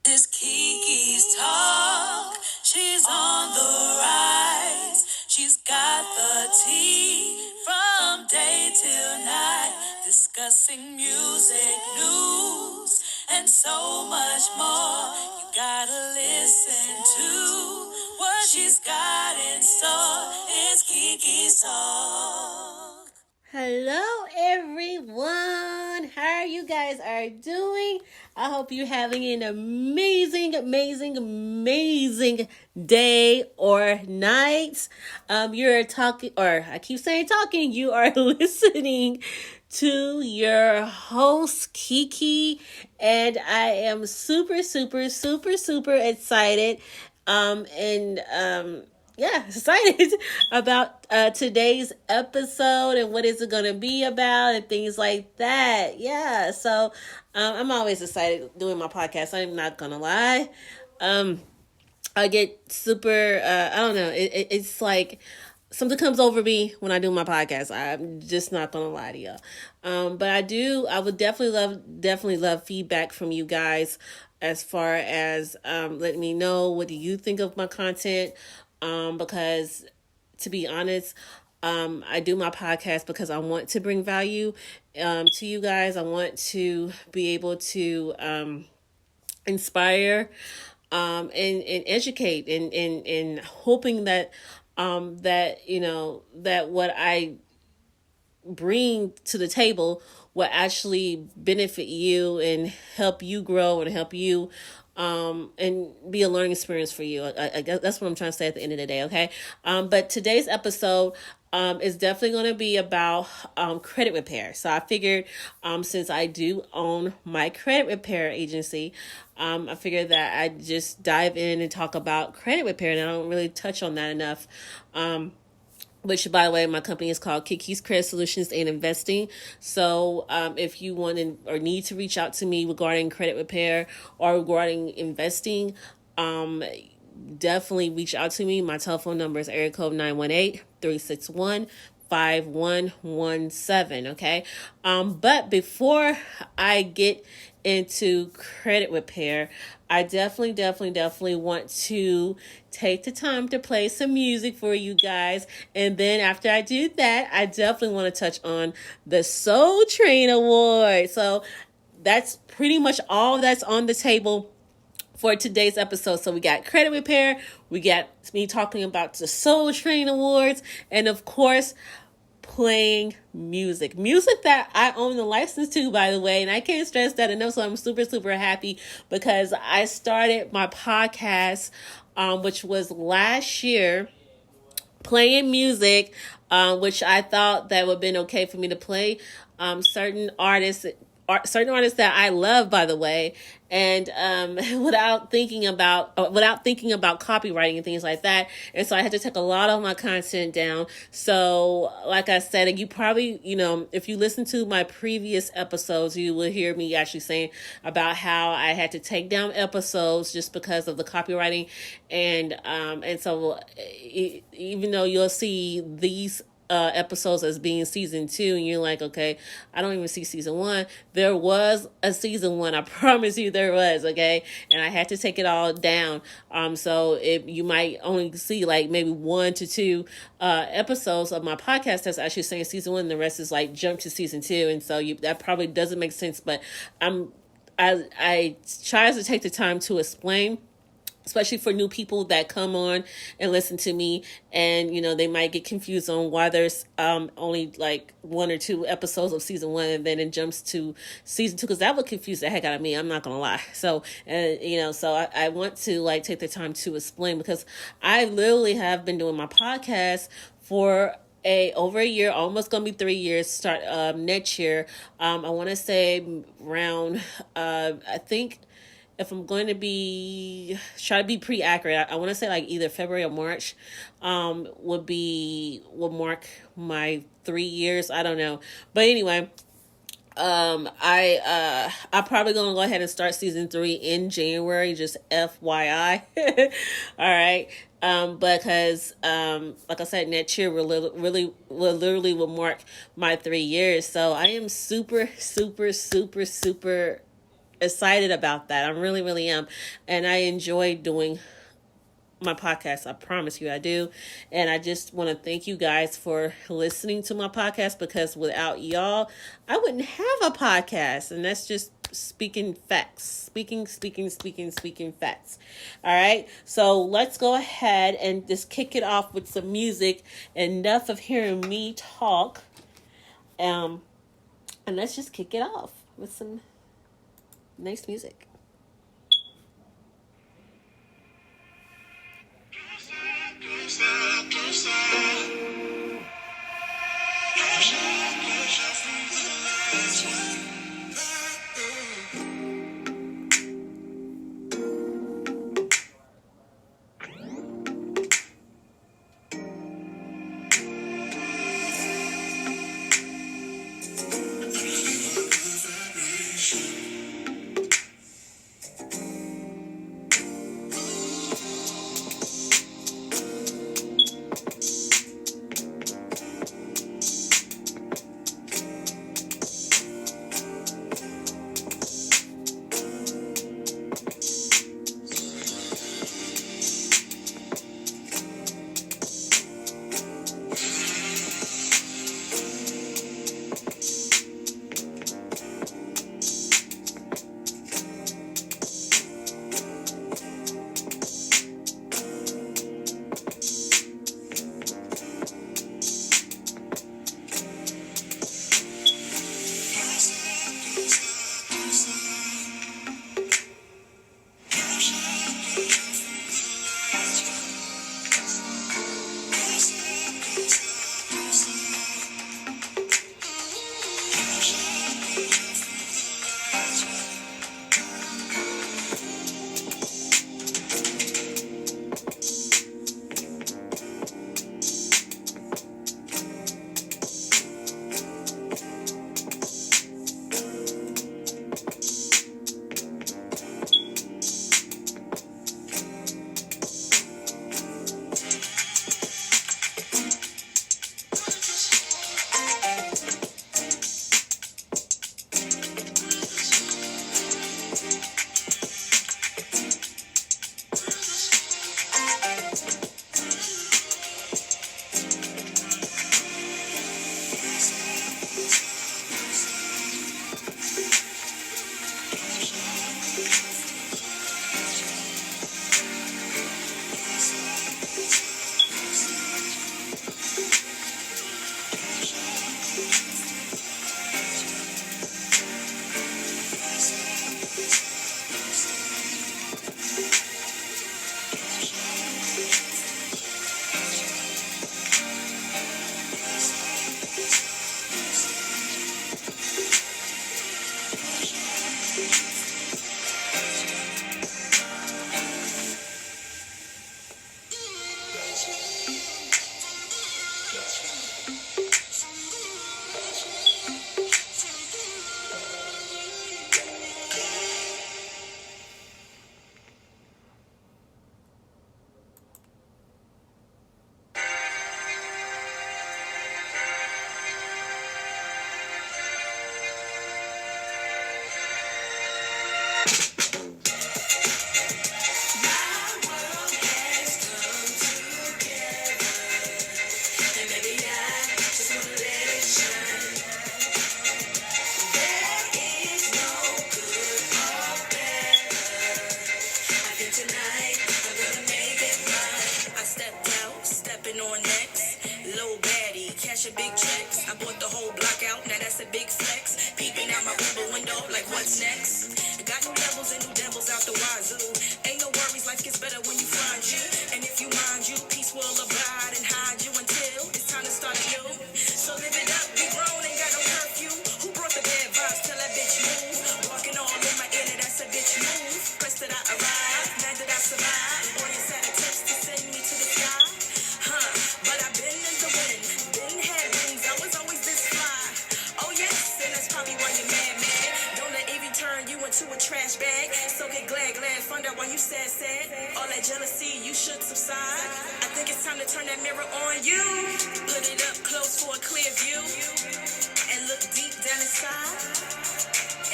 This Kiki's talk. She's on the rise. She's got the tea from day till night. Discussing music, news, and so much more. You gotta listen to what she's got in store. It's Kiki's talk. Hello, everyone. How you guys are doing? I hope you're having an amazing day or night. You're talking, or I keep saying talking. You are listening to your host Kiki, and I am super excited. Excited about today's episode and what is it going to be about and things like that. Yeah, so I'm always excited doing my podcast. I'm not going to lie. I get super, I don't know, it's like something comes over me when I do my podcast. I'm just not going to lie to y'all. But I would definitely love feedback from you guys as far as letting me know what do you think of my content. Because to be honest, I do my podcast because I want to bring value to you guys. I want to be able to inspire and educate and hoping that that what I bring to the table will actually benefit you and help you grow and help you and be a learning experience for you. I guess that's what I'm trying to say at the end of the day, okay? But today's episode is definitely going to be about credit repair. So I figured since I do own my credit repair agency, I figured that I'd just dive in and talk about credit repair, and I don't really touch on that enough. Which, by the way, my company is called Kiki's Credit Solutions and Investing. So if you want or need to reach out to me regarding credit repair or regarding investing, definitely reach out to me. My telephone number is area code 918-361-5117. Okay. But before I get into credit repair, I definitely want to take the time to play some music for you guys. And then after I do that, I definitely want to touch on the Soul Train Award. So that's pretty much all that's on the table for today's episode. So we got credit repair, we got me talking about the Soul Train Awards, and of course, playing music that I own the license to, by the way, and I can't stress that enough. So I'm super happy because I started my podcast, which was last year, playing music, which I thought that would have been okay for me to play certain artists that I love, by the way, and without thinking about copywriting and things like that. And so I had to take a lot of my content down. So like I said, you probably, if you listen to my previous episodes, you will hear me actually saying about how I had to take down episodes just because of the copywriting. And so even though you'll see these episodes as being season 2, and you're like, okay, I don't even see season 1. There was a season 1. I promise you there was, okay? And I had to take it all down. So you might only see like maybe 1 to 2 episodes of my podcast that's actually saying season 1, and the rest is like jump to season 2. And so that probably doesn't make sense, but I try to take the time to explain, especially for new people that come on and listen to me, and they might get confused on why there's only like 1 or 2 episodes of season 1 and then it jumps to season 2, because that would confuse the heck out of me. I'm not gonna lie. So so I want to like take the time to explain, because I literally have been doing my podcast for over a year, almost gonna be 3 years, start next year. I want to say around I think, if I'm going to try to be pretty accurate, I want to say like either February or March will mark my 3 years. I don't know. But anyway, I'm probably gonna go ahead and start season 3 in January, just FYI. All right. Because like I said, next year literally will mark my 3 years. So I am super excited about that. I really, really am. And I enjoy doing my podcast. I promise you I do. And I just want to thank you guys for listening to my podcast, because without y'all, I wouldn't have a podcast. And that's just speaking facts. Speaking facts. All right. So let's go ahead and just kick it off with some music. Enough of hearing me talk. And let's just kick it off with some nice music.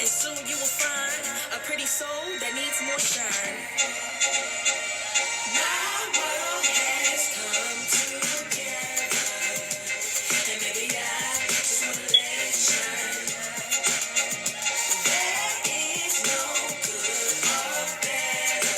And soon you will find a pretty soul that needs more shine. My world has come together, and maybe I just wanna let it shine. There is no good or better.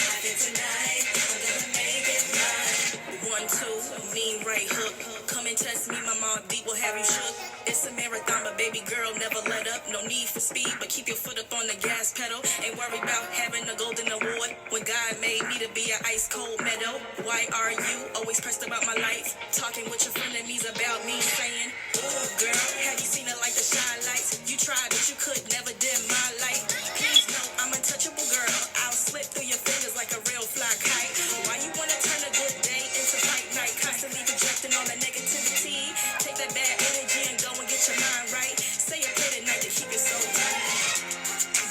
I think tonight I'm gonna make it mine. 1, 2, mean right hook. Come and test me, my mom beat will have you shook. It's a marathon, but baby girl, never let up. No need for speed, but keep your foot up on the gas pedal. Ain't worried about having a golden award when God made me to be an ice cold meadow. Why are you always pressed about my life? Talking with your frenemies about me, saying, "Ooh, girl, have you seen it like the shine lights? You tried, but you could never dim my light. Please know I'm untouchable, girl. I'll slip through your fingers like a real fly kite. Why you wanna turn a good day into fight night? Constantly projecting all the negativity. Take that bad energy and go and get your mind right. Say a prayer tonight to keep it so right.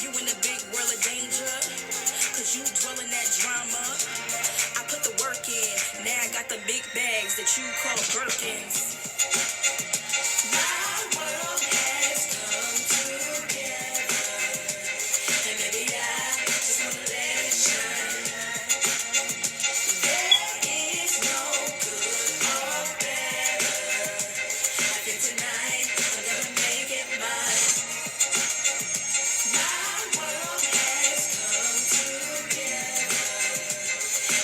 You in a big world of danger, cause you dwell in that drama. I put the work in, now I got the big bags that you call Birkins. My world has come together, and maybe I just wanna let it shine. There is no good or better. I think tonight I'm gonna make it mine. My world has come together,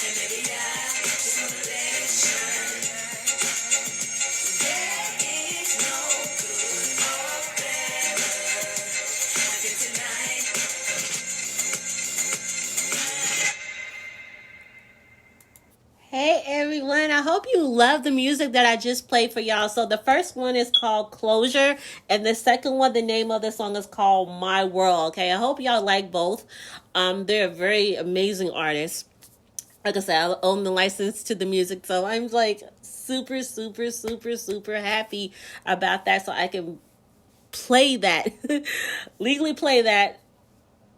and maybe I just wanna let it shine. There is no good or better. I think tonight. Hey everyone, I hope you love the music that I just played for y'all. So the first one is called Closure, and the second one, the name of the song is called My World. Okay, I hope y'all like both. They're very amazing artists. Like I said, I own the license to the music, so I'm like super, super, super, super happy about that. So I can play that, legally play that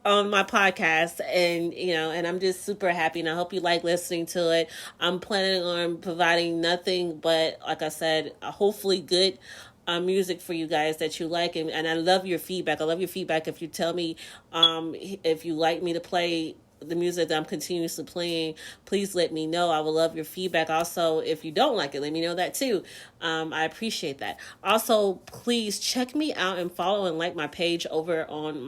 on my podcast, and and I'm just super happy, and I hope you like listening to it. I'm planning on providing nothing but, like I said, hopefully good music for you guys that you like, and I love your feedback. I love your feedback. If you tell me if you like me to play the music that I'm continuously playing, please let me know. I would love your feedback. Also, if you don't like it, let me know that too. I appreciate that. Also, please check me out and follow and like my page over on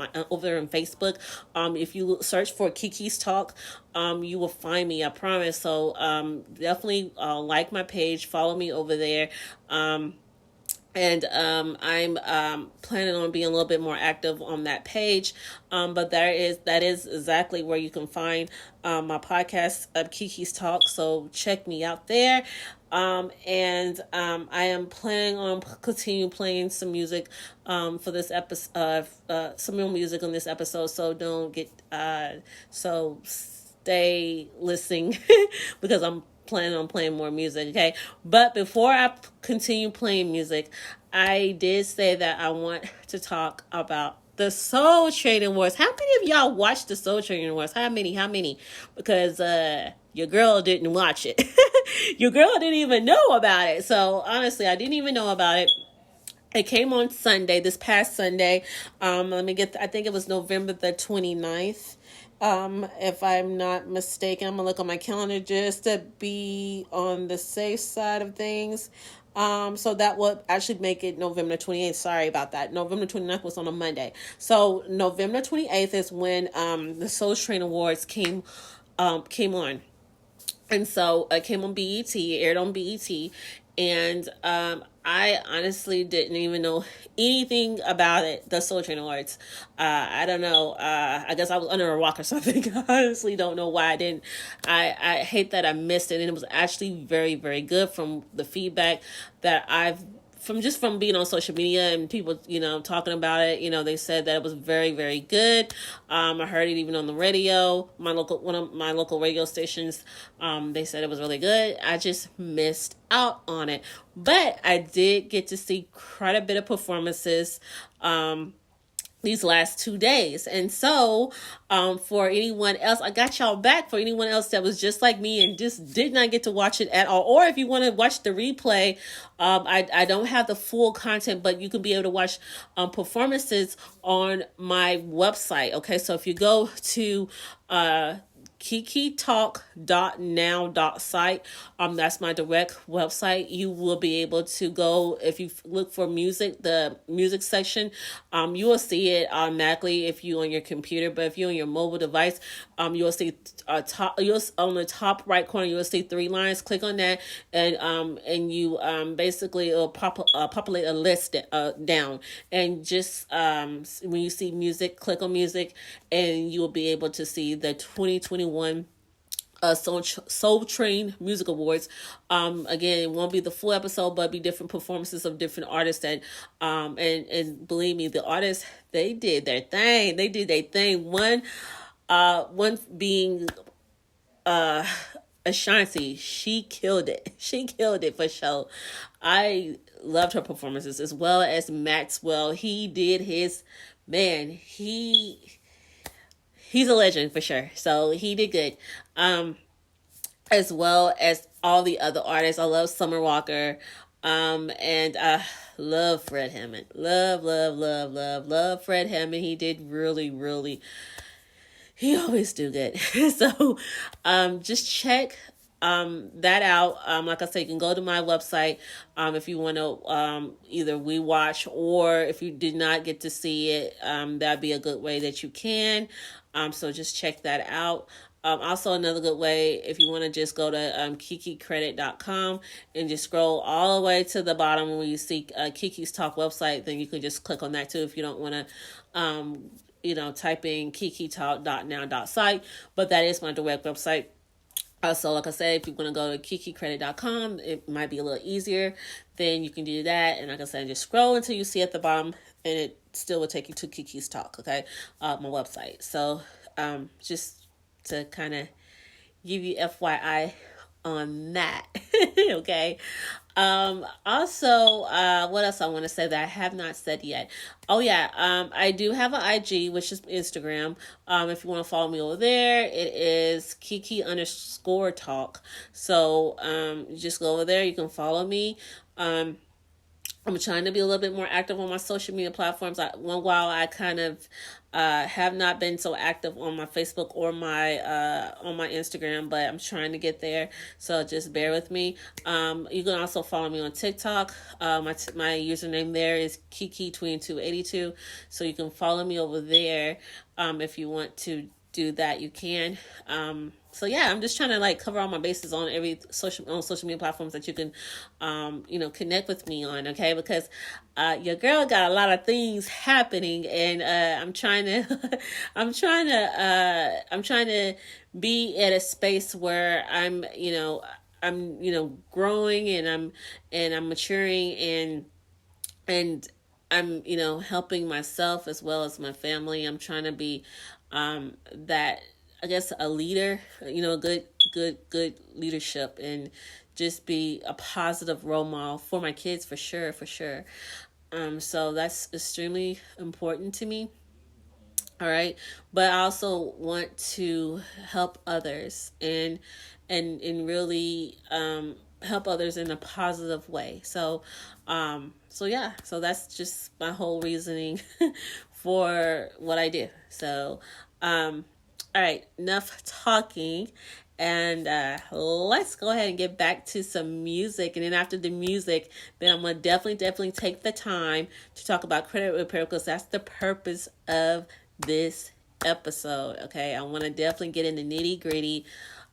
Facebook. If you search for Kiki's Talk, you will find me. I promise. So definitely like my page, follow me over there. And I'm planning on being a little bit more active on that page. But that is exactly where you can find my podcast, Kiki's Talk. So check me out there. And I am planning on continue playing some music for this episode, some real music on this episode. So don't get so stay listening because I'm planning on playing more music, okay? But before I continue playing music, I did say that I want to talk about the Soul Train Awards. How many of y'all watched the Soul Train Awards? How many? Because your girl didn't watch it. Your girl didn't even know about it. So honestly, I didn't even know about it. It came on Sunday, this past Sunday. I think it was November the 29th. If I'm not mistaken, I'm gonna look on my calendar just to be on the safe side of things. So that would actually make it November 28th. Sorry about that. November 29th was on a Monday. So November 28th is when the Soul Train Awards came on. And so it came on BET, aired on BET, and I honestly didn't even know anything about it, the Soul Train Awards. I don't know. I guess I was under a rock or something. I honestly don't know why I didn't. I hate that I missed it, and it was actually very, very good from the feedback that I've from being on social media and people, talking about it. They said that it was very, very good. I heard it even on the radio. One of my local radio stations, they said it was really good. I just missed out on it, but I did get to see quite a bit of performances. these last 2 days. And so, for anyone else, I got y'all back. For anyone else that was just like me and just did not get to watch it at all, or if you want to watch the replay, I don't have the full content, but you can be able to watch performances on my website. Okay, so if you go to kikitalk.now.site. That's my direct website. You will be able to go, if you look for music, the music section, you will see it automatically if you on your computer. But if you're on your mobile device, you will see you'll on the top right corner, you will see 3 lines. Click on that, and you basically it'll populate a list down, and just when you see music, click on music, and you will be able to see the 2021 Soul Train Music Awards. Again, it won't be the full episode, but be different performances of different artists. That and believe me, the artists, they did their thing. They did their thing. One being Ashanti. She killed it. She killed it for sure. I loved her performances, as well as Maxwell. He did his, man. He's a legend for sure. So he did good. As well as all the other artists. I love Summer Walker. And I love Fred Hammond. Love Fred Hammond. He did really, really, he always do good. So just check that out. Like I said, you can go to my website if you want to either rewatch, or if you did not get to see it, that'd be a good way that you can. So just check that out. Also, another good way, if you want to just go to kikicredit.com and just scroll all the way to the bottom when you see Kiki's Talk website, then you can just click on that too if you don't want to type in kikitalk.now.site. But that is my direct website. So like I said, if you're going to go to kikicredit.com, it might be a little easier. Then you can do that. And like I said, just scroll until you see at the bottom, and it still will take you to Kiki's Talk, okay? My website. So just to kind of give you FYI on that. Okay. Also, what else I want to say that I have not said yet? Oh yeah. I do have an IG, which is Instagram. If you want to follow me over there, it is Kiki_talk. So, just go over there. You can follow me. I'm trying to be a little bit more active on my social media platforms. One while I kind of have not been so active on my Facebook or my on my Instagram, but I'm trying to get there. So just bear with me. You can also follow me on TikTok. My username there is Kiki2282. So you can follow me over there. If you want to do that, you can. So yeah, I'm just trying to cover all my bases on social media platforms that you can, connect with me on. Okay. Because, your girl got a lot of things happening, and, I'm trying to be at a space where I'm growing, and I'm maturing, and I'm, helping myself as well as my family. I'm trying to be, that, I guess, a leader, good leadership, and just be a positive role model for my kids, for sure. So that's extremely important to me. All right. But I also want to help others, and really, help others in a positive way. So yeah, so that's just my whole reasoning for what I do. So, all right, enough talking, and let's go ahead and get back to some music. And then after the music, then I'm going to definitely take the time to talk about credit repair, because that's the purpose of this episode, okay? I want to definitely get in the nitty gritty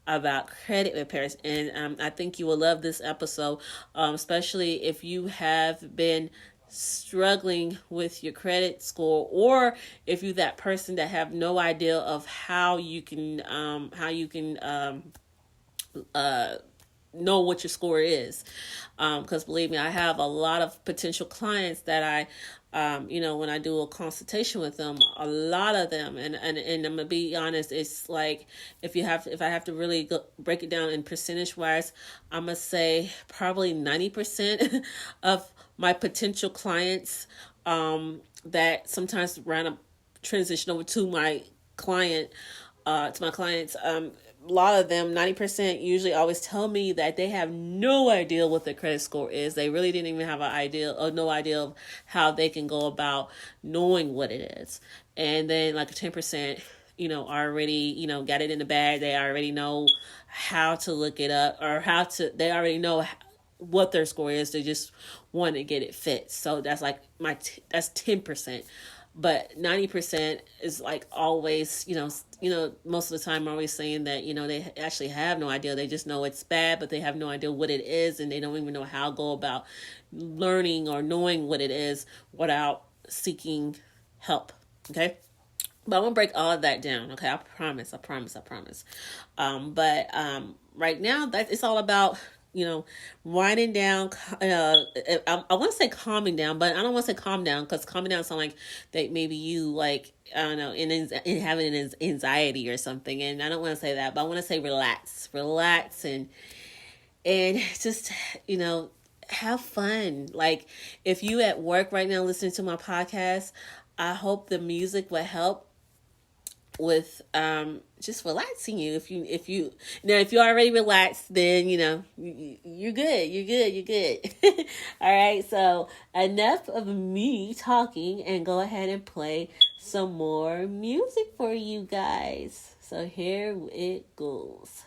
about credit repairs, and I think you will love this episode, especially if you have been struggling with your credit score, or if you're that person that have no idea of how you can know what your score is, because believe me, I have a lot of potential clients that I when I do a consultation with them, a lot of them, and I'm gonna be honest, it's like, if I have to really break it down in percentage wise, I'm gonna say probably 90% of my potential clients that sometimes random transition over to my client, to my clients. A lot of them, 90% usually always tell me that they have no idea what their credit score is. They really didn't even have an idea or no idea of how they can go about knowing what it is. And then like 10%, already, got it in the bag. They already know how to look it up, or they already know what their score is. They just want to get it fixed. So that's like that's 10%. But 90% is like always, most of the time I'm always saying that, they actually have no idea. They just know it's bad, but they have no idea what it is, and they don't even know how to go about learning or knowing what it is without seeking help. Okay. But I'm gonna break all of that down. Okay, I promise. But right now, that it's all about winding down. I want to say calming down, but I don't want to say calm down, because calming down sounds like that maybe you like, I don't know, in having an anxiety or something. And I don't want to say that, but I want to say relax, and just have fun. Like if you at work right now listening to my podcast, I hope the music will help with just relaxing you. If you now, if you're already relaxed, then you're good. All right, so enough of me talking, and go ahead and play some more music for you guys. So here it goes.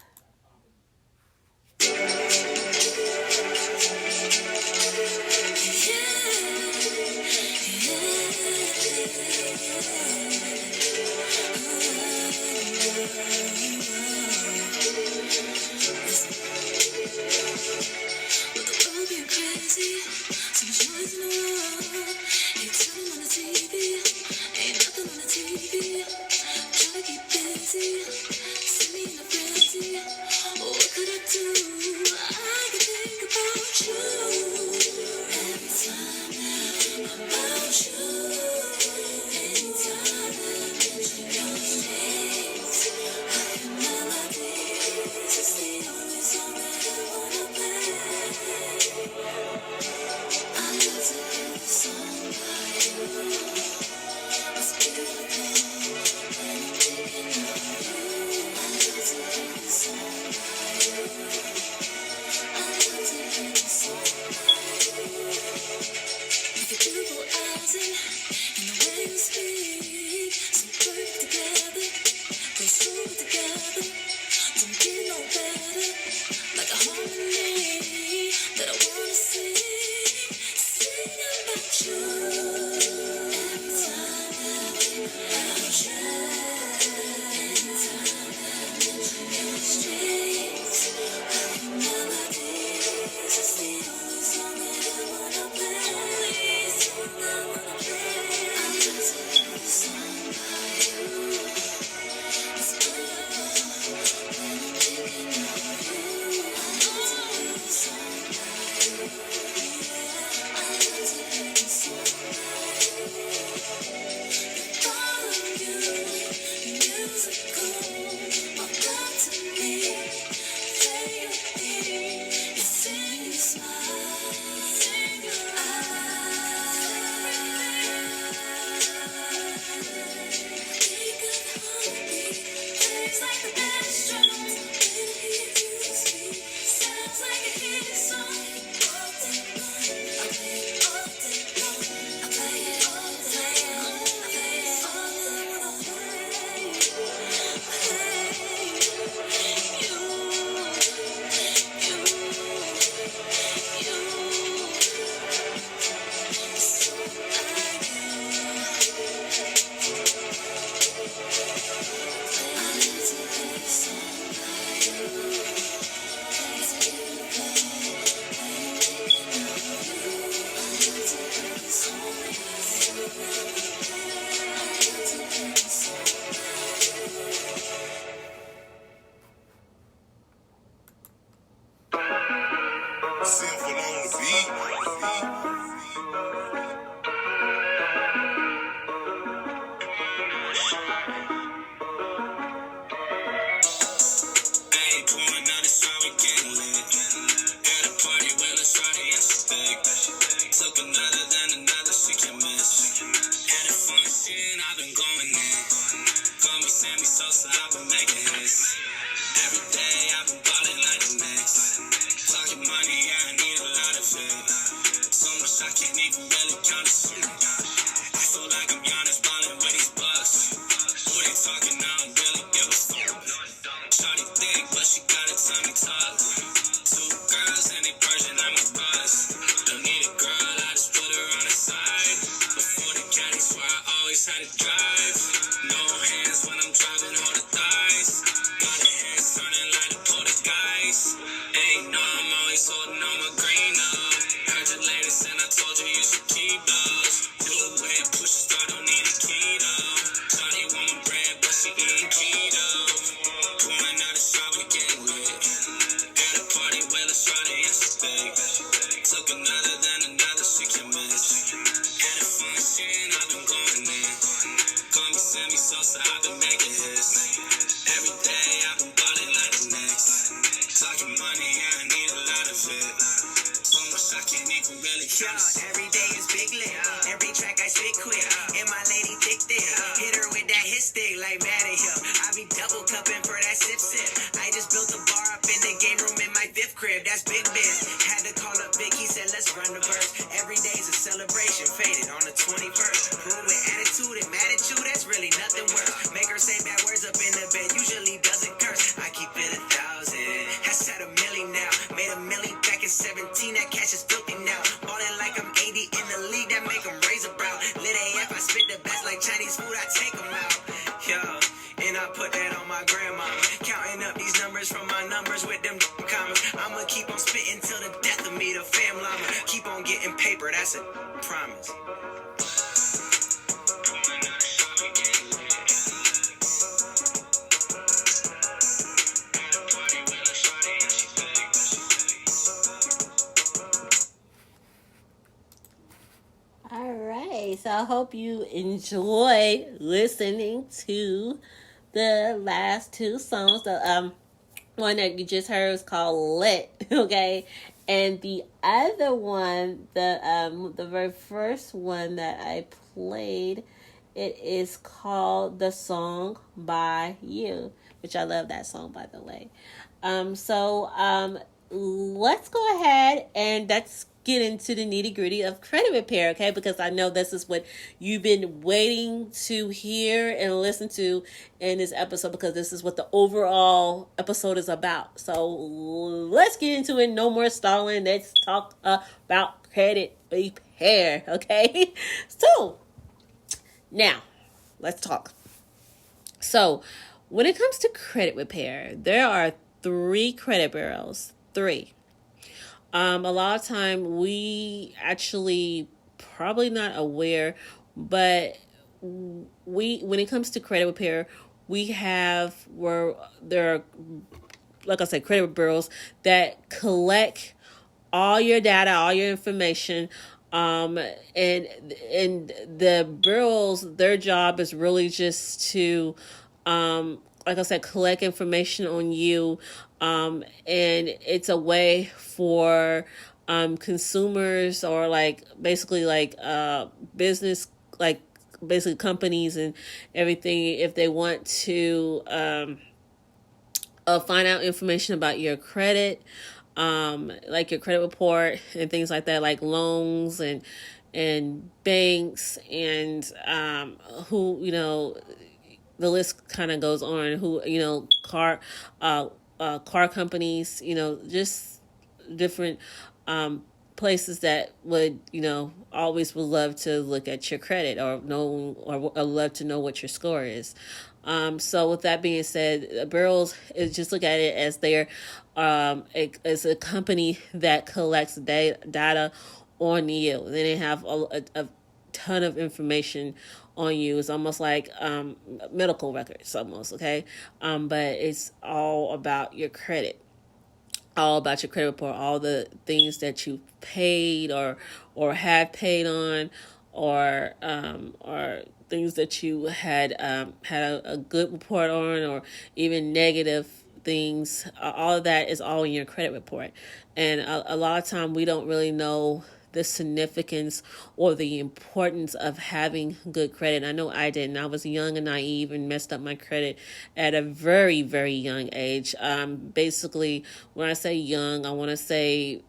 that's big biz. Had to call up Vic, he said, let's run the verse. Every day's a celebration, faded on the 21st. Prove with attitude and attitude, that's really nothing worse. Make her say bad words up in the bed, usually doesn't curse. I keep it 1,000. Has had a milli now. Made a milli back in 17, that cash is filthy now. Ballin' like I'm 80 in the league, that make them raise a brow. Lit AF, I spit the best like Chinese food, I take them out. Yo, and I put that on my grandma. Counting up these numbers from my numbers with them commas. I'ma keep on spitting till the death of me, the fam llama. Keep on getting paper, that's a promise. All right, so I hope you enjoy listening to the last two songs. The one that you just heard is called "Lit," okay, and the other one, the very first one that I played, it is called "The Song by You," which I love that song, by the way. Let's go ahead and let's get into the nitty gritty of credit repair, okay? Because I know this is what you've been waiting to hear and listen to in this episode, because this is what the overall episode is about. So let's get into it. No more stalling. Let's talk about credit repair, okay? So now let's talk. So when it comes to credit repair, there are 3 credit bureaus. 3. A lot of time we actually probably not aware, but when it comes to credit repair, we have where there are, like I said, credit bureaus that collect all your data, all your information. And the bureaus, their job is really just to like I said, collect information on you. And it's a way for consumers, or like basically like business, like basically companies and everything, if they want to find out information about your credit, like your credit report and things like that, like loans and banks and who, you know, the list kind of goes on, who, you know, car companies, you know, just different places that would, you know, always would love to look at your credit or know, or love to know what your score is. So with that being said, bureaus is just look at it as they're as a company that collects data on you. Then they have a ton of information on you. It's almost like medical records, almost, okay? But it's all about your credit, all about your credit report, all the things that you paid or have paid on, or things that you had a good report on, or even negative things. All of that is all in your credit report. And a lot of time we don't really know the significance or the importance of having good credit. I know I didn't. I was young and naive and messed up my credit at a very, very young age. Basically, when I say young, I want to say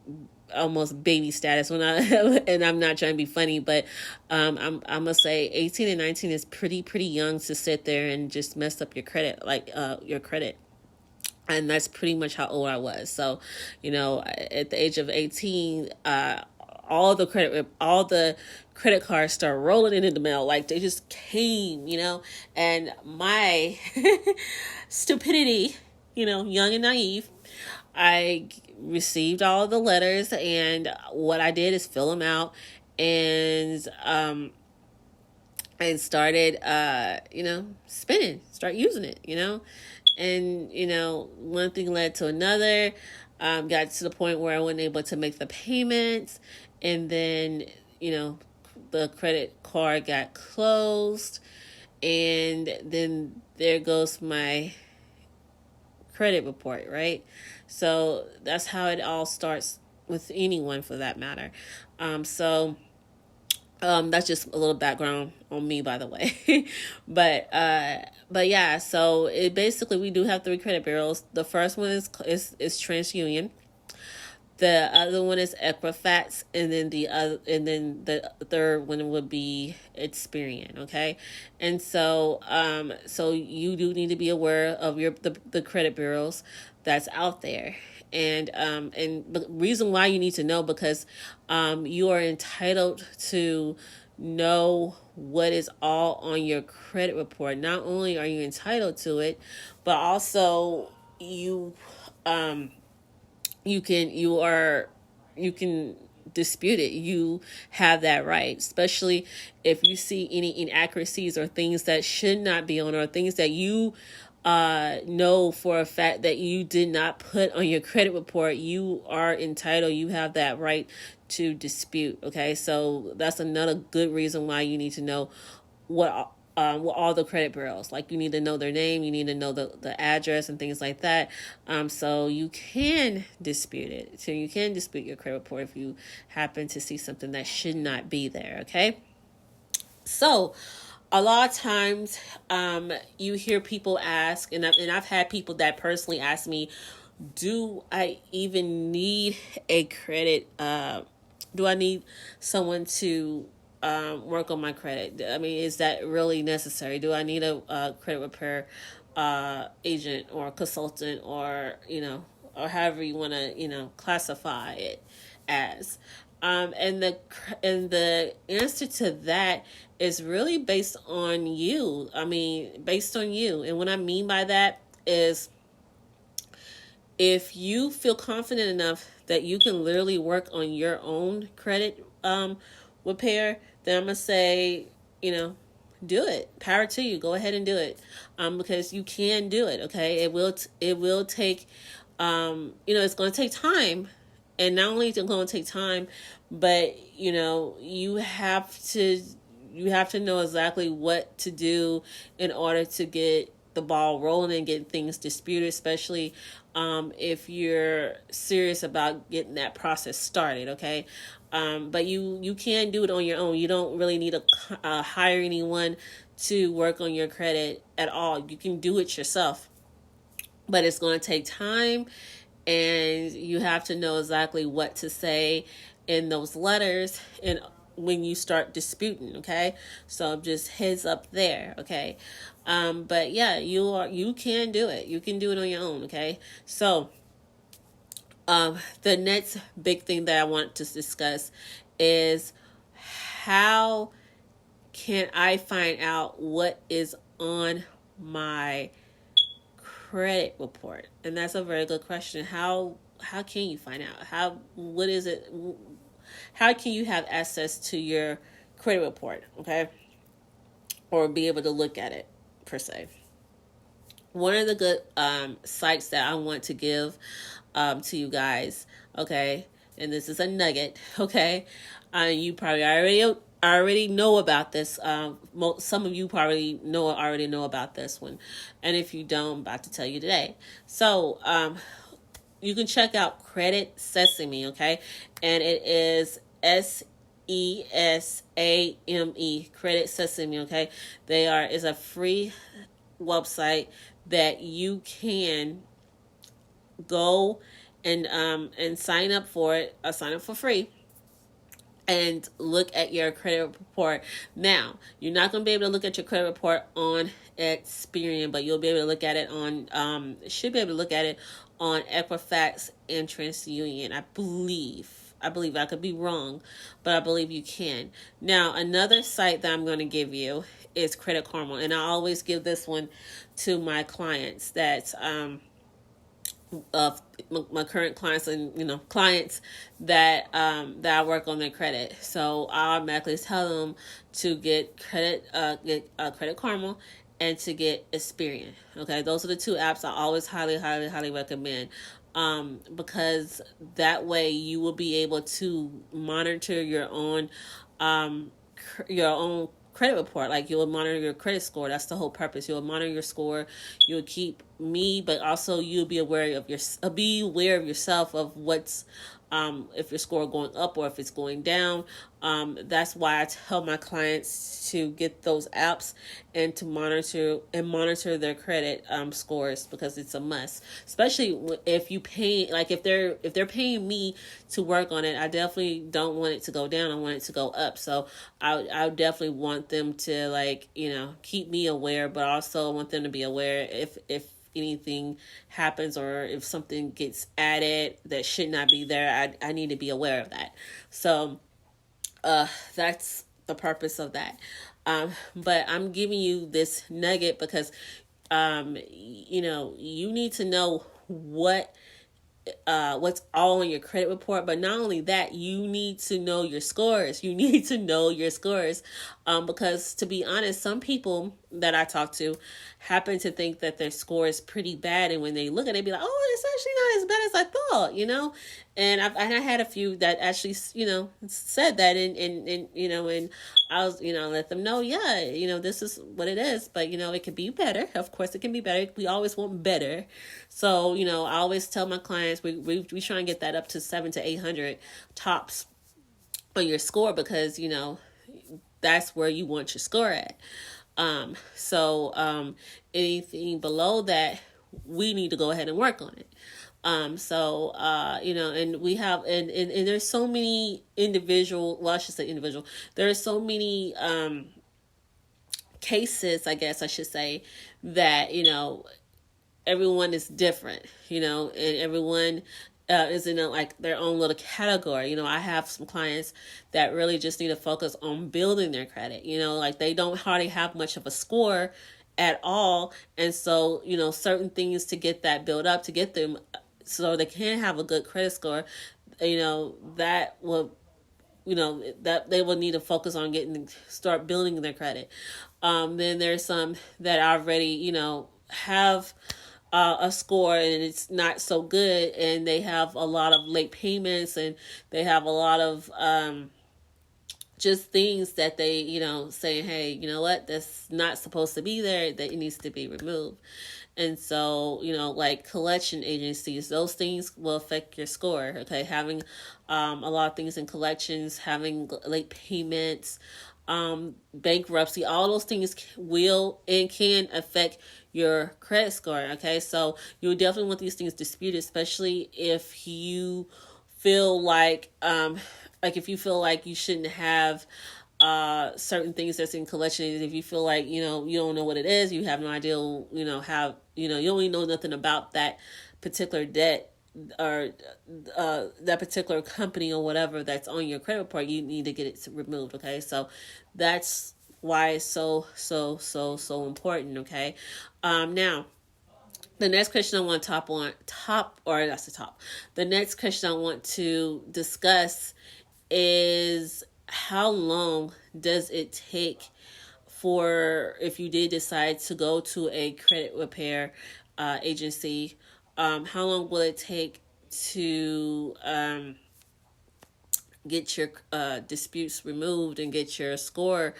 almost baby status. When I and I'm not trying to be funny, but I'm gonna say 18 and 19 is pretty young to sit there and just mess up your credit, like your credit. And that's pretty much how old I was. So, you know, at the age of 18, all the credit cards start rolling into the mail. Like they just came, you know, and my stupidity, you know, young and naive, I received all of the letters, and what I did is fill them out and started, you know, start using it, you know, and, you know, one thing led to another. Got to the point where I wasn't able to make the payments, and then, you know, the credit card got closed, and then there goes my credit report, right? So that's how it all starts with anyone, for that matter. That's just a little background on me, by the way. but yeah, so it basically, we do have 3 credit bureaus. The first one is TransUnion. The other one is Equifax, and then the third one would be Experian. Okay, and so you do need to be aware of the credit bureaus that's out there. And the reason why you need to know, because you are entitled to know what is all on your credit report. Not only are you entitled to it, but also you um you can dispute it. You have that right, especially if you see any inaccuracies or things that should not be on, or things that you know for a fact that you did not put on your credit report. You are entitled, you have that right to dispute. Okay, so that's another good reason why you need to know what all the credit bureaus, like, you need to know their name, you need to know the address and things like that, so you can dispute it. So you can dispute your credit report if you happen to see something that should not be there. Okay, so a lot of times you hear people ask, and I've had people that personally ask me, do I even need a credit? Do I need someone to work on my credit? I mean, is that really necessary? Do I need a credit repair agent or consultant, or or however you want to classify it as? And the answer to that is really based on you. I mean, based on you. And what I mean by that is, if you feel confident enough that you can literally work on your own credit repair, then I'm gonna say, do it. Power to you. Go ahead and do it, because you can do it. Okay, it will take, it's going to take time, and not only is it going to take time, but you have to know exactly what to do in order to get the ball rolling and get things disputed, especially if you're serious about getting that process started. Okay, but you can do it on your own. You don't really need to hire anyone to work on your credit at all. You can do it yourself, but it's going to take time, and you have to know exactly what to say in those letters and when you start disputing. Okay, so just heads up there. Okay, but yeah, you can do it. You can do it on your own. Okay, so the next big thing that I want to discuss is, how can I find out what is on my credit report? And that's a very good question. How can you find out? What is it? How can you have access to your credit report? Okay, or be able to look at it, per se. One of the good sites that I want to give to you guys, okay, and this is a nugget, okay, you probably already know about this. Some of you probably already know about this one, and if you don't, I'm about to tell you today. So you can check out Credit Sesame, okay, and it is SESAME, Credit Sesame, okay. Is a free website that you can go and sign up for it. Sign up for free and look at your credit report. Now, you're not going to be able to look at your credit report on Experian, but you'll be able to look at it on should be able to look at it on Equifax and TransUnion. I believe. I could be wrong, but I believe you can. Now, another site that I'm going to give you is Credit Karma, and I always give this one to my clients that of my current clients, and clients that I work on their credit. So I automatically tell them to get Credit Karma and to get Experian. Okay, those are the two apps I always highly recommend. Because that way you will be able to monitor your own credit report. Like, you'll monitor your credit score. That's the whole purpose. You'll monitor your score. You'll keep me, but also you'll be aware of be aware of yourself of what's if your score going up or if it's going down. That's why I tell my clients to get those apps and to monitor their credit scores, because it's a must. Especially if you pay, like if they're paying me to work on it, I definitely don't want it to go down. I want it to go up. So I definitely want them to, like, keep me aware, but also I want them to be aware if anything happens or if something gets added that should not be there. I need to be aware of that. So that's the purpose of that. But I'm giving you this nugget because you need to know what's all on your credit report. But not only that, you need to know your scores. You need to know your scores, because to be honest, some people that I talk to happen to think that their score is pretty bad, and when they look at it, they be like, "Oh, it's actually not as bad as I thought," And I had a few that actually said that, and I was let them know, yeah, this is what it is, but it could be better. Of course, it can be better. We always want better. So I always tell my clients we try and get that up to 700 to 800 tops on your score, because that's where you want your score at. So anything below that, we need to go ahead and work on it. And we have, and there's so many I should say individual, there are so many, cases, I guess I should say, that, everyone is different, and everyone, is in like their own little category. I have some clients that really just need to focus on building their credit. Like they don't hardly have much of a score at all, and so certain things to get that built up, to get them so they can have a good credit score. That will that they will need to focus on start building their credit. Then there's some that already have a score and it's not so good, and they have a lot of late payments, and they have a lot of just things that they saying, hey, you know what, that's not supposed to be there, that it needs to be removed. And so like collection agencies, those things will affect your score. Okay, having a lot of things in collections, having late payments, bankruptcy, all those things will and can affect your credit score. Okay, so you definitely want these things disputed, especially if you feel like if you feel like you shouldn't have certain things that's in collection. If you feel like you don't know what it is, you have no idea how you don't even know nothing about that particular debt or that particular company or whatever that's on your credit report, you need to get it removed. Okay, so that's why it's so important. Okay, now the next question I want to the next question I want to discuss is, how long does it take for, if you did decide to go to a credit repair agency, how long will it take to get your disputes removed and get your score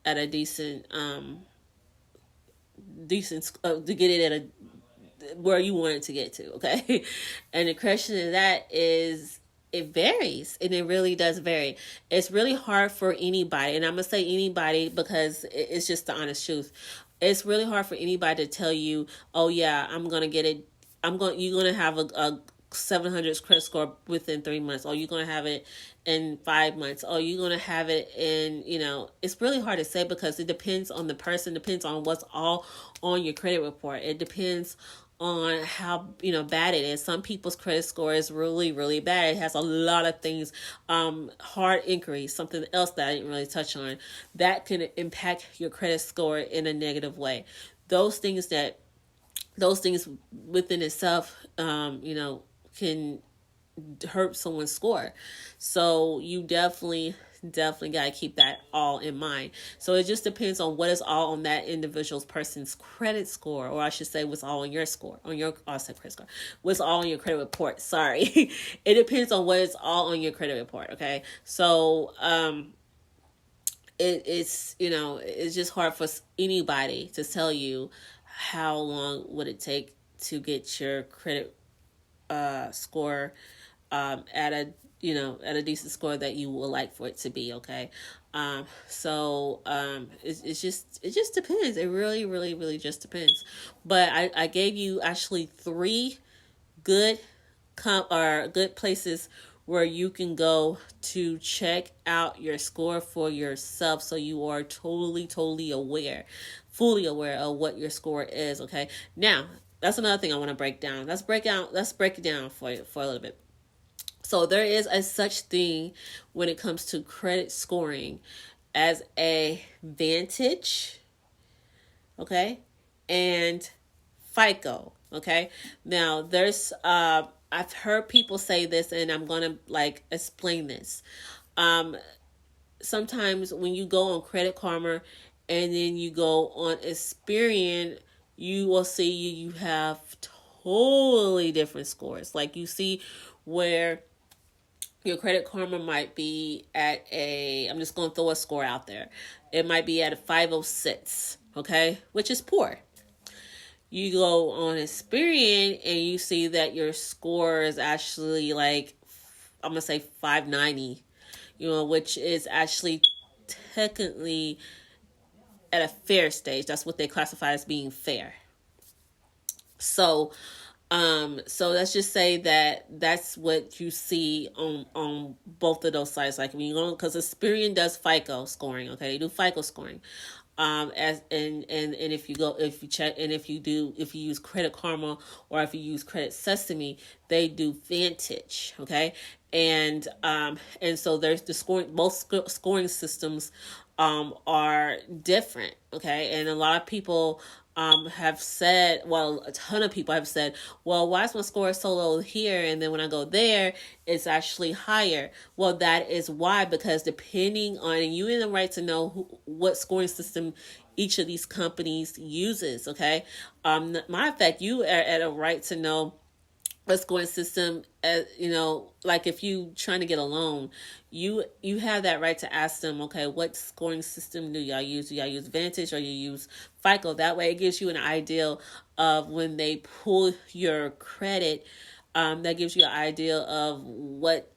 at a decent to get it at a where you want it to get to? Okay, and the question of that is, it varies, and it really does vary. It's really hard for anybody, and I'm gonna say anybody because it's just the honest truth. It's really hard for anybody to tell you, oh yeah, you're gonna have a 700 credit score within 3 months, or you're gonna have it in 5 months, or you're gonna have it in it's really hard to say, because it depends on the person, depends on what's all on your credit report. It depends on how bad it is. Some people's credit score is really, really bad. It has a lot of things, hard inquiries, something else that I didn't really touch on, that can impact your credit score in a negative way. Those things within itself can hurt someone's score. So you definitely got to keep that all in mind. So it just depends on what is all on that individual's person's credit score, or I should say what's all on your score, credit score, what's all on your credit report. Sorry. It depends on what is all on your credit report. Okay. So, it's just hard for anybody to tell you how long would it take to get your credit score at a at a decent score that you would like for it to be. Okay, it just depends. It really, really, really just depends. But I gave you actually three good or good places where you can go to check out your score for yourself, so you are totally aware, fully aware of what your score is. Okay, now that's another thing I want to break down. Let's break it down for you for a little bit. So there is a such thing when it comes to credit scoring as a Vantage, okay, and FICO, okay. Now there's I've heard people say this, and I'm gonna like explain this. Sometimes when you go on Credit Karma and then you go on Experian, you will see you have totally different scores. Like you see where your Credit Karma might be at I'm just going to throw a score out there. It might be at a 506, okay, which is poor. You go on Experian and you see that your score is actually like, I'm going to say 590, which is actually technically at a fair stage. That's what they classify as being fair. So let's just say that that's what you see on both of those sites. Like when you go, because Experian does FICO scoring, okay, they do FICO scoring. As and if you check, and if you use Credit Karma or if you use Credit Sesame, they do Vantage, okay, and so there's the scoring. Both scoring systems are different, okay, and a lot of people have said, well, a ton of people have said, well, why is my score so low here, and then when I go there, it's actually higher? Well, that is why, because depending on, and you in the right to know what scoring system each of these companies uses, okay? Matter of fact, you are at a right to know a scoring system. Like if you trying to get a loan, you have that right to ask them, okay, what scoring system do y'all use? Do y'all use Vantage or you use FICO? That way it gives you an idea of when they pull your credit. That gives you an idea of what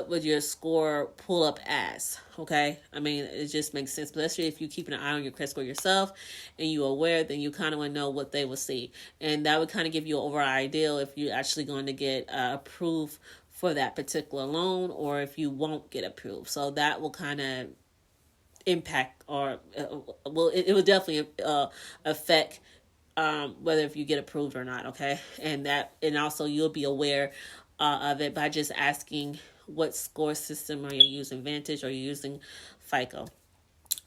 would your score pull up as, okay? I mean, it just makes sense, especially if you keep an eye on your credit score yourself and you're aware, then you kind of want to know what they will see, and that would kind of give you an overall idea if you're actually going to get approved for that particular loan or if you won't get approved. So that will kind of impact, or it will definitely affect whether if you get approved or not, okay? And also you'll be aware of it by just asking what score system are you using, Vantage or are you using FICO.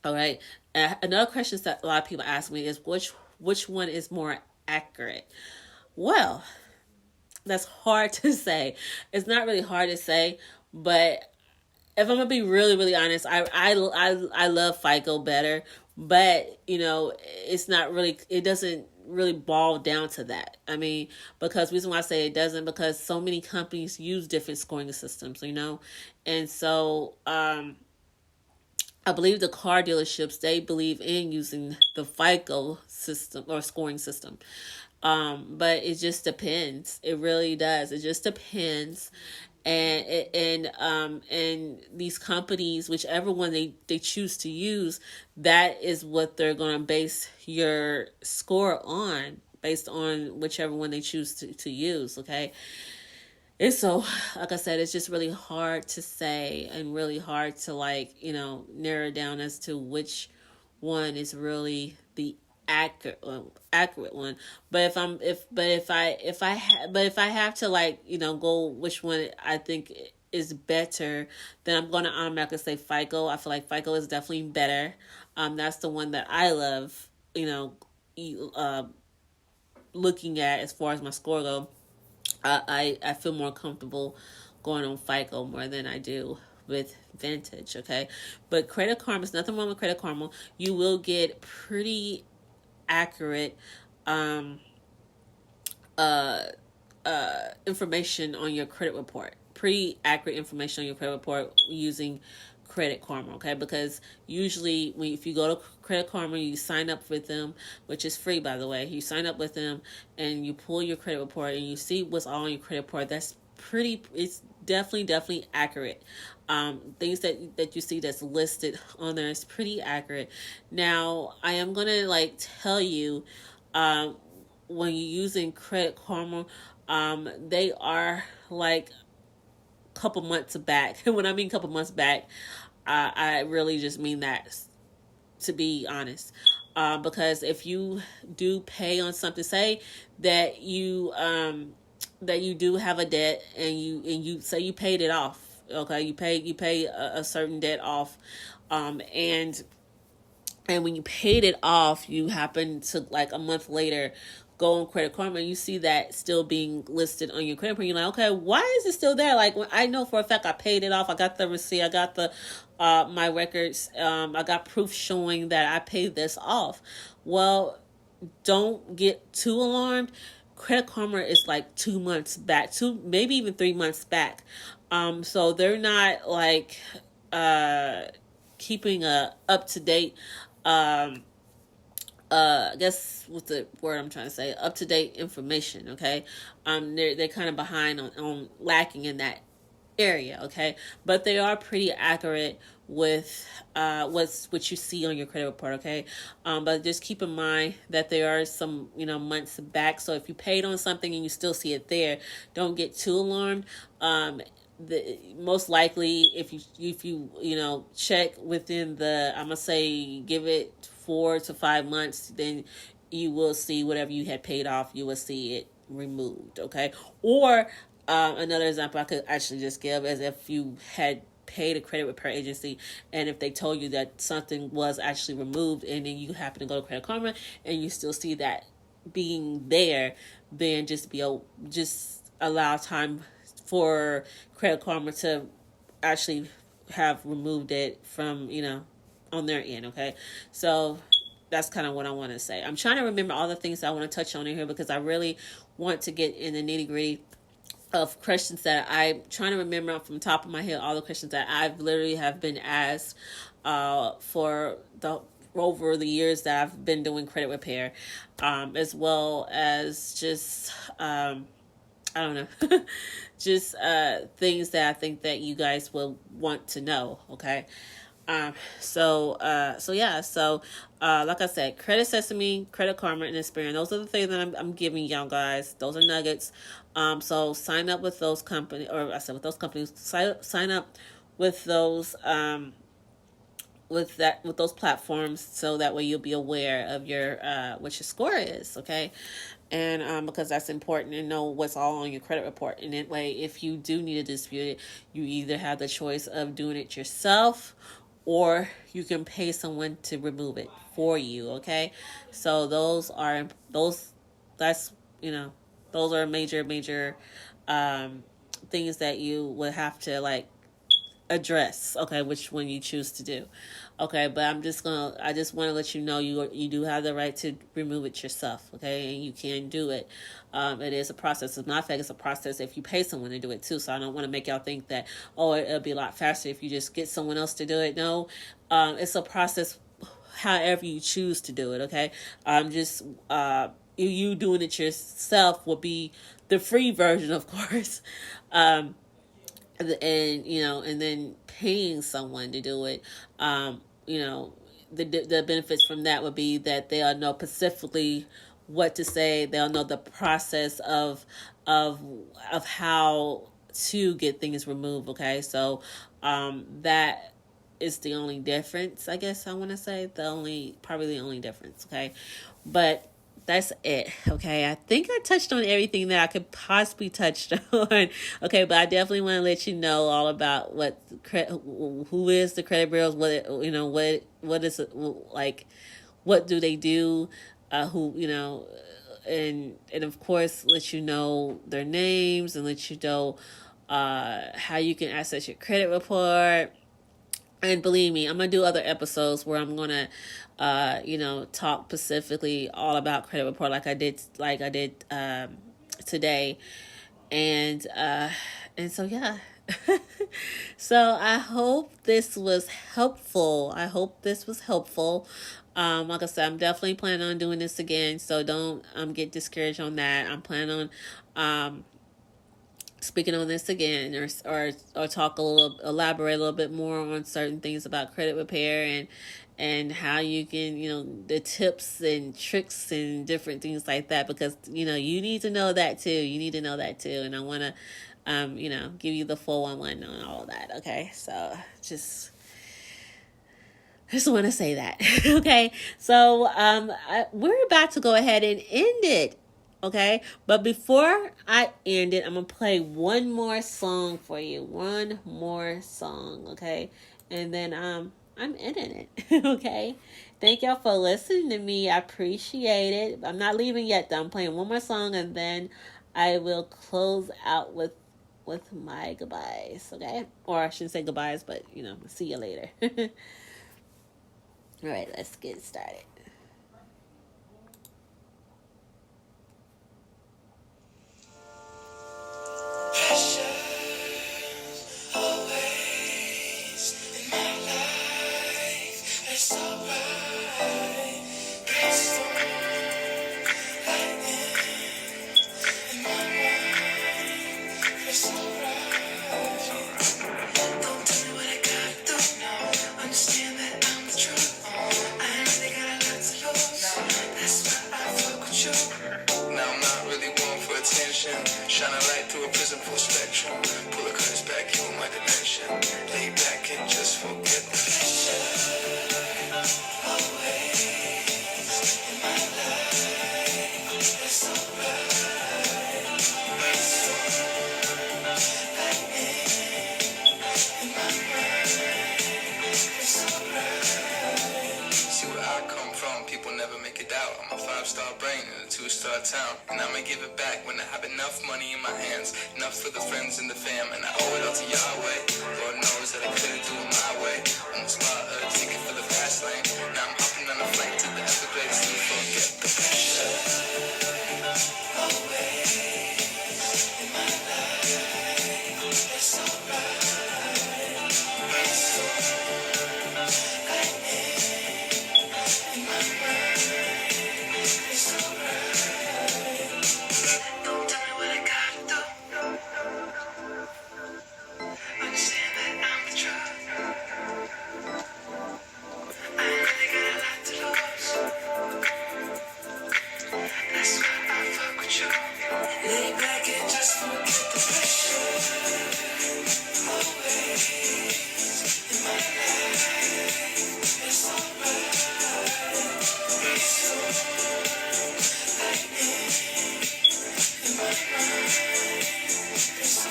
All right. Another question that a lot of people ask me is which one is more accurate? Well, that's hard to say. It's not really hard to say, but if I'm gonna be really, really honest, I love FICO better, but it's not really. It doesn't really boil down to that. I mean, because the reason why I say it doesn't, because so many companies use different scoring systems, and so I believe the car dealerships, they believe in using the FICO system or scoring system. But it just depends. It really does. It just depends. And these companies, whichever one they choose to use, that is what they're going to base your score on, based on whichever one they choose to use, okay? And so, like I said, it's just really hard to say and really hard to narrow down as to which one is really the accurate one. But if I have to go which one I think is better, then I'm gonna automatically say FICO. I feel like FICO is definitely better. That's the one that I love. Looking at as far as my score go. I feel more comfortable going on FICO more than I do with Vantage, okay? But Credit Karma, there's nothing wrong with Credit Karma. You will get pretty accurate information on your credit report. Pretty accurate information on your credit report using Credit Karma, okay? Because usually if you go to Credit Karma, you sign up with them, which is free, by the way. You sign up with them and you pull your credit report and you see what's all on your credit report. It's definitely accurate. Things that you see that's listed on there is pretty accurate. Now, I am going to like tell you, when you're using Credit Karma, they are like couple months back. When I mean couple months back, I really just mean that, to be honest. Because if you do pay on something, say that you do have a debt and you say you paid it off. Okay, you pay a certain debt off, and when you paid it off, you happen to like a month later go on Credit Karma and you see that still being listed on your credit report. You're like, okay, why is it still there? Like, when I know for a fact I paid it off. I got the receipt. I got the my records. I got proof showing that I paid this off. Well, don't get too alarmed. Credit Karma is like 2 months back, maybe even 3 months back. So they're not like keeping a up to date. I guess what's the word I'm trying to say? Up to date information. Okay, they're kind of behind on lacking in that area. Okay, but they are pretty accurate with what you see on your credit report. Okay, but just keep in mind that there are some months back. So if you paid on something and you still see it there, don't get too alarmed. Most likely, if you check within the, I'm gonna say, give it 4 to 5 months, then you will see whatever you had paid off, you will see it removed. Okay, or another example I could actually just give is if you had paid a credit repair agency and if they told you that something was actually removed and then you happen to go to Credit Karma and you still see that being there, then just allow time for Credit Karma to actually have removed it from on their end. Okay, so that's kind of what I want to say. I'm trying to remember all the things I want to touch on in here because I really want to get in the nitty gritty of questions that I'm trying to remember from the top of my head, all the questions that I've literally have been asked for the over the years that I've been doing credit repair, as well as just I don't know, just things that I think that you guys will want to know. Okay. So yeah, like I said, Credit Sesame, Credit Karma, and Experian. Those are the things that I'm giving y'all guys. Those are nuggets. So sign up with those companies, or I said with those companies, sign up with those, with those platforms, so that way you'll be aware of your, what your score is. Okay. And because that's important to know what's all on your credit report. And that way, if you do need to dispute it, you either have the choice of doing it yourself or you can pay someone to remove it for you. Okay, so those are major things that you would have to like address. Okay, which one you choose to do. Okay, but I just want to let you know you do have the right to remove it yourself. Okay, and you can do it. It is a process. As a matter of fact, it's a process if you pay someone to do it too. So I don't want to make y'all think that it'll be a lot faster if you just get someone else to do it. No, it's a process. However you choose to do it. Okay, you doing it yourself will be the free version, of course. And then paying someone to do it, the benefits from that would be that they'll know specifically what to say. They'll know the process of how to get things removed. Okay, so that is the only difference, I guess I want to say. Probably the only difference. Okay, but that's it. Okay, I think I touched on everything that I could possibly touch on. Okay, but I definitely want to let you know all about who is the credit bureaus, what is it like, what do they do, and of course let you know their names and let you know how you can access your credit report. And believe me, I'm going to do other episodes where I'm going to, talk specifically all about credit report like I did today. And so, yeah, So I hope this was helpful. I hope this was helpful. Like I said, I'm definitely planning on doing this again. So don't get discouraged on that. I'm planning on speaking on this again, or talk a little, elaborate a little bit more on certain things about credit repair, and how you can, the tips and tricks and different things like that, because you need to know that too. You need to know that too, and I want to give you the 411 on all of that. Okay, so just want to say that. Okay, so we're about to go ahead and end it. Okay, but before I end it, I'm gonna play one more song for you. One more song, okay, and then I'm ending it. Okay, thank y'all for listening to me. I appreciate it. I'm not leaving yet though. I'm playing one more song, and then I will close out with my goodbyes. Okay, or I shouldn't say goodbyes, but see you later. All right, let's get started. Pressure always in my life. It's alright. Brainstorm lightning in my mind. It's alright. Don't tell me what I gotta do. Understand that I'm the truth. I really got a lot to lose. That's why I fuck with you. Now I'm not really one for attention. Shine a light through a prism full spectrum. Pull the curtains back, you in my dimension. Lay back and just forget the pressure. Always in my life. It's alright. Lightning in my mind. It's alright. See where I come from, people never make it out. I'm a 5-star brain in a 2-star town. And I'ma give it back when I have enough money in my hands. Enough for the friends and the fam. And I owe it all to Yahweh. Lord knows that I couldn't do it my way. Almost bought a ticket for the fast lane. Now I'm hopping on a flight to the Everglades to forget the pressure. Always in my life. It's alright. Lightning in my mind. It's alright. Don't tell me what I gotta do. Understand that I'm the truth. I really got a lot to lose. That's why I fuck with you. Lay back and just forget the pressure. Always in my life. It's alright. Lightning in my mind. It's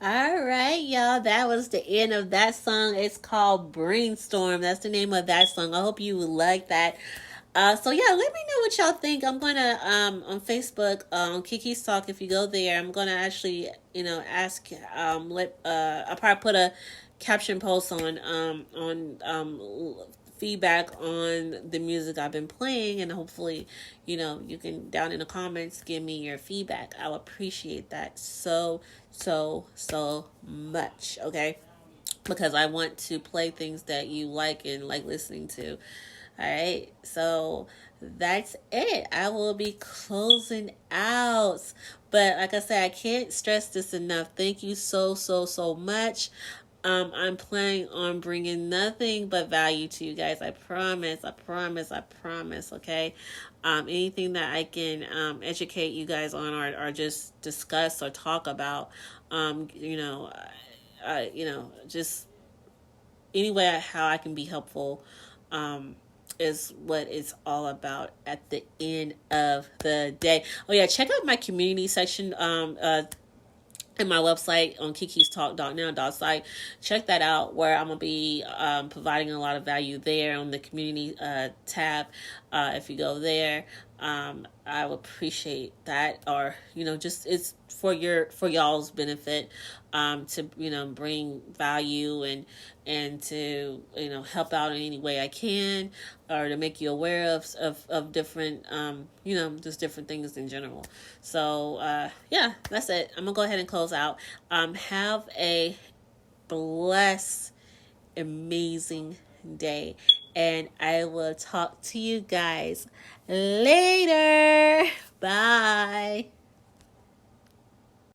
All right, y'all. That was the end of that song. It's called Brainstorm. That's the name of that song. I hope you like that. So yeah, let me know what y'all think. I'm gonna on Facebook on Kiki's Talk. If you go there, I'm gonna actually ask let I'll probably put a caption post on feedback on the music I've been playing, and hopefully you can down in the comments give me your feedback. I'll appreciate that so much. Okay, because I want to play things that you like and like listening to. All right, so that's it. I will be closing out. But like I said, I can't stress this enough. Thank you so much. I'm planning on bringing nothing but value to you guys. I promise. I promise. Okay. Anything that I can educate you guys on, or just discuss or talk about, just any way how I can be helpful, is what it's all about at the end of the day. Oh yeah, check out my community section and my website on kikistalk.now.site. Check that out, where I'm gonna be providing a lot of value there on the community tab. If you go there, I would appreciate that, or just it's for y'all's benefit, to bring value and to help out in any way I can, or to make you aware of different just different things in general. So yeah, that's it. I'm gonna go ahead and close out. Have a blessed, amazing day, and I will talk to you guys later. Bye.